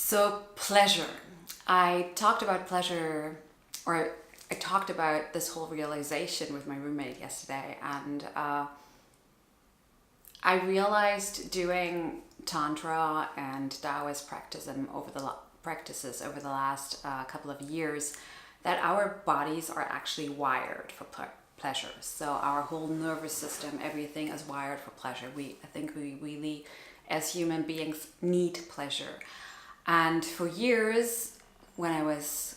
So, pleasure. I talked about pleasure, or I talked about this whole realization with my roommate yesterday, and I realized doing Tantra and Taoist practices over the last couple of years that our bodies are actually wired for pleasure. So, our whole nervous system, everything is wired for pleasure. I think we really, as human beings, need pleasure. And for years, when I was,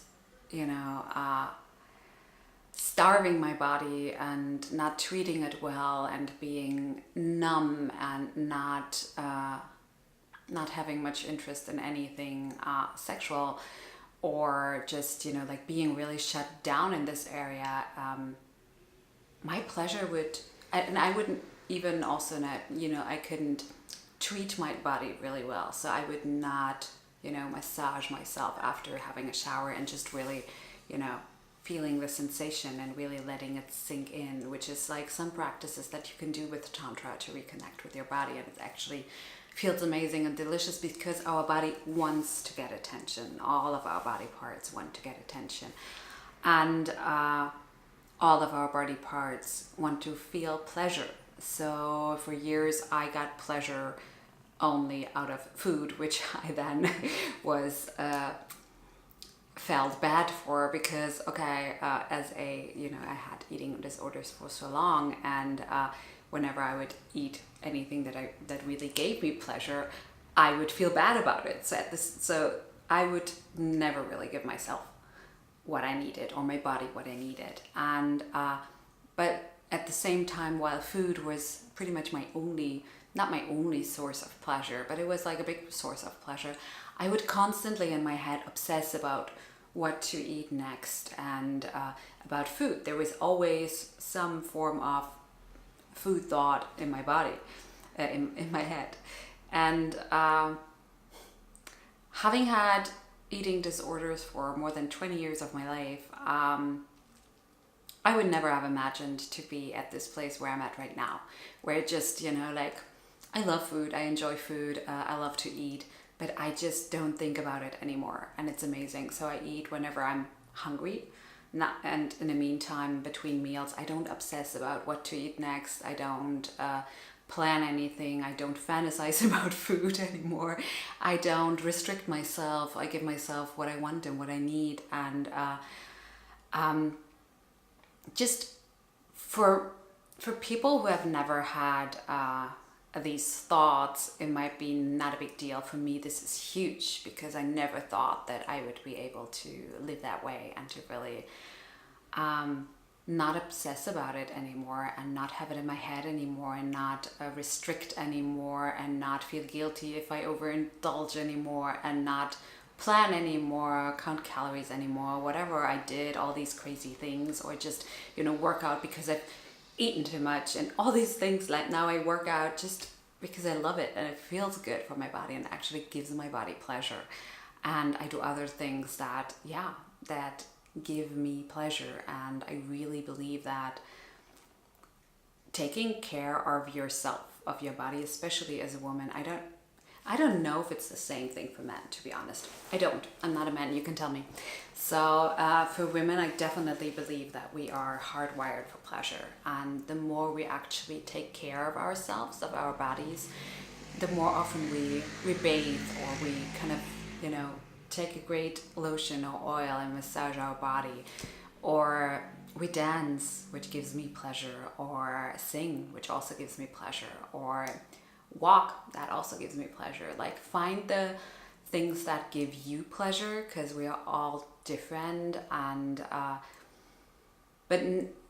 starving my body and not treating it well and being numb and not having much interest in anything sexual, or just like being really shut down in this area, my pleasure would, and I wouldn't even also not, I couldn't treat my body really well. So I would not massage myself after having a shower and just really, feeling the sensation and really letting it sink in, which is like some practices that you can do with Tantra to reconnect with your body. And it actually feels amazing and delicious because our body wants to get attention. All of our body parts want to get attention. And all of our body parts want to feel pleasure. So for years, I got pleasure only out of food, which I then was felt bad for because as I had eating disorders for so long, and whenever I would eat anything that really gave me pleasure, I would feel bad about it. So I would never really give myself what I needed, or my body what I needed. And but at the same time, while food was pretty much not my only source of pleasure, but it was like a big source of pleasure, I would constantly in my head obsess about what to eat next and about food. There was always some form of food thought in my body, in my head. And having had eating disorders for more than 20 years of my life, I would never have imagined to be at this place where I'm at right now, where it just, like, I love food, I enjoy food, I love to eat, but I just don't think about it anymore, and it's amazing. So I eat whenever I'm hungry, and in the meantime, between meals, I don't obsess about what to eat next, I don't plan anything, I don't fantasize about food anymore, I don't restrict myself, I give myself what I want and what I need, and just for people who have never had these thoughts, it might be not a big deal. For me, this is huge because I never thought that I would be able to live that way and to really not obsess about it anymore, and not have it in my head anymore, and not restrict anymore, and not feel guilty if I overindulge anymore, and not plan anymore, count calories anymore, whatever I did, all these crazy things, or just work out because I've eaten too much and all these things. Like now I work out just because I love it and it feels good for my body and actually gives my body pleasure. And I do other things that give me pleasure. And I really believe that taking care of yourself, of your body, especially as a woman, I don't know if it's the same thing for men, to be honest. I'm not a man, you can tell me. So for women, I definitely believe that we are hardwired for pleasure. And the more we actually take care of ourselves, of our bodies, the more often we bathe, or we kind of, take a great lotion or oil and massage our body, or we dance, which gives me pleasure, or sing, which also gives me pleasure, or walk, that also gives me pleasure. Like, find the things that give you pleasure, because we are all different. And but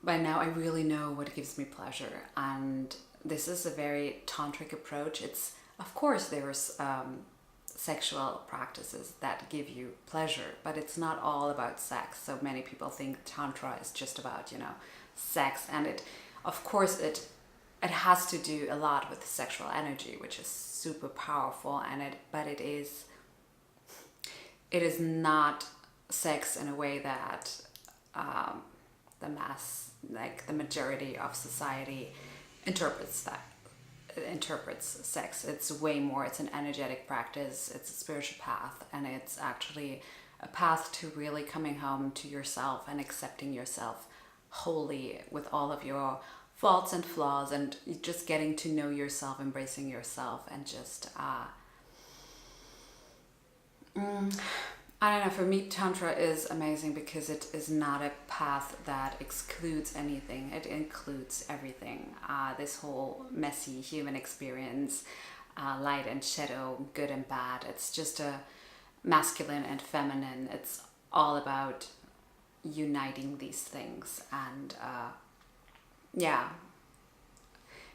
by now I really know what gives me pleasure, and this is a very tantric approach. It's, of course, there's sexual practices that give you pleasure, but it's not all about sex. So many people think Tantra is just about sex, and it has to do a lot with the sexual energy, which is super powerful, but it is not sex in a way that the majority of society interprets interprets sex. It's way more. It's an energetic practice. It's a spiritual path, and it's actually a path to really coming home to yourself and accepting yourself wholly with all of your faults and flaws, and just getting to know yourself, embracing yourself, and just I don't know, for me Tantra is amazing because it is not a path that excludes anything. It includes everything. This whole messy human experience, light and shadow, good and bad. It's just a masculine and feminine. It's all about uniting these things and yeah,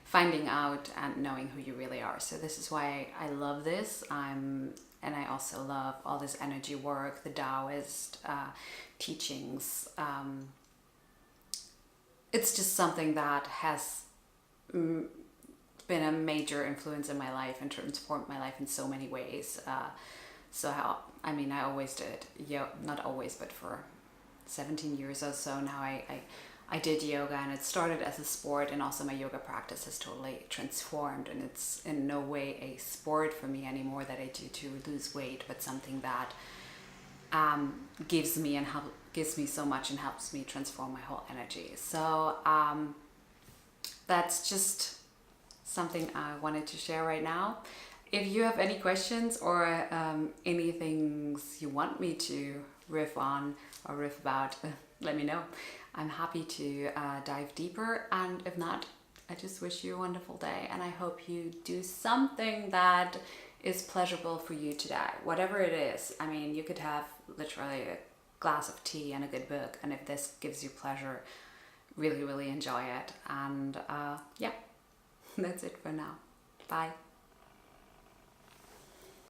finding out and knowing who you really are. So this is why I love this. And I also love all this energy work, the Taoist teachings. It's just something that has been a major influence in my life and transformed my life in so many ways. I always did, not always, but for 17 years or so now I did yoga, and it started as a sport, and also my yoga practice has totally transformed, and it's in no way a sport for me anymore that I do to lose weight, but something that gives me so much and helps me transform my whole energy. So that's just something I wanted to share right now. If you have any questions or any things you want me to riff on or riff about, let me know. I'm happy to dive deeper, and if not, I just wish you a wonderful day, and I hope you do something that is pleasurable for you today, whatever it is. I mean, you could have literally a glass of tea and a good book, and if this gives you pleasure, really, really enjoy it. And yeah, that's it for now. Bye.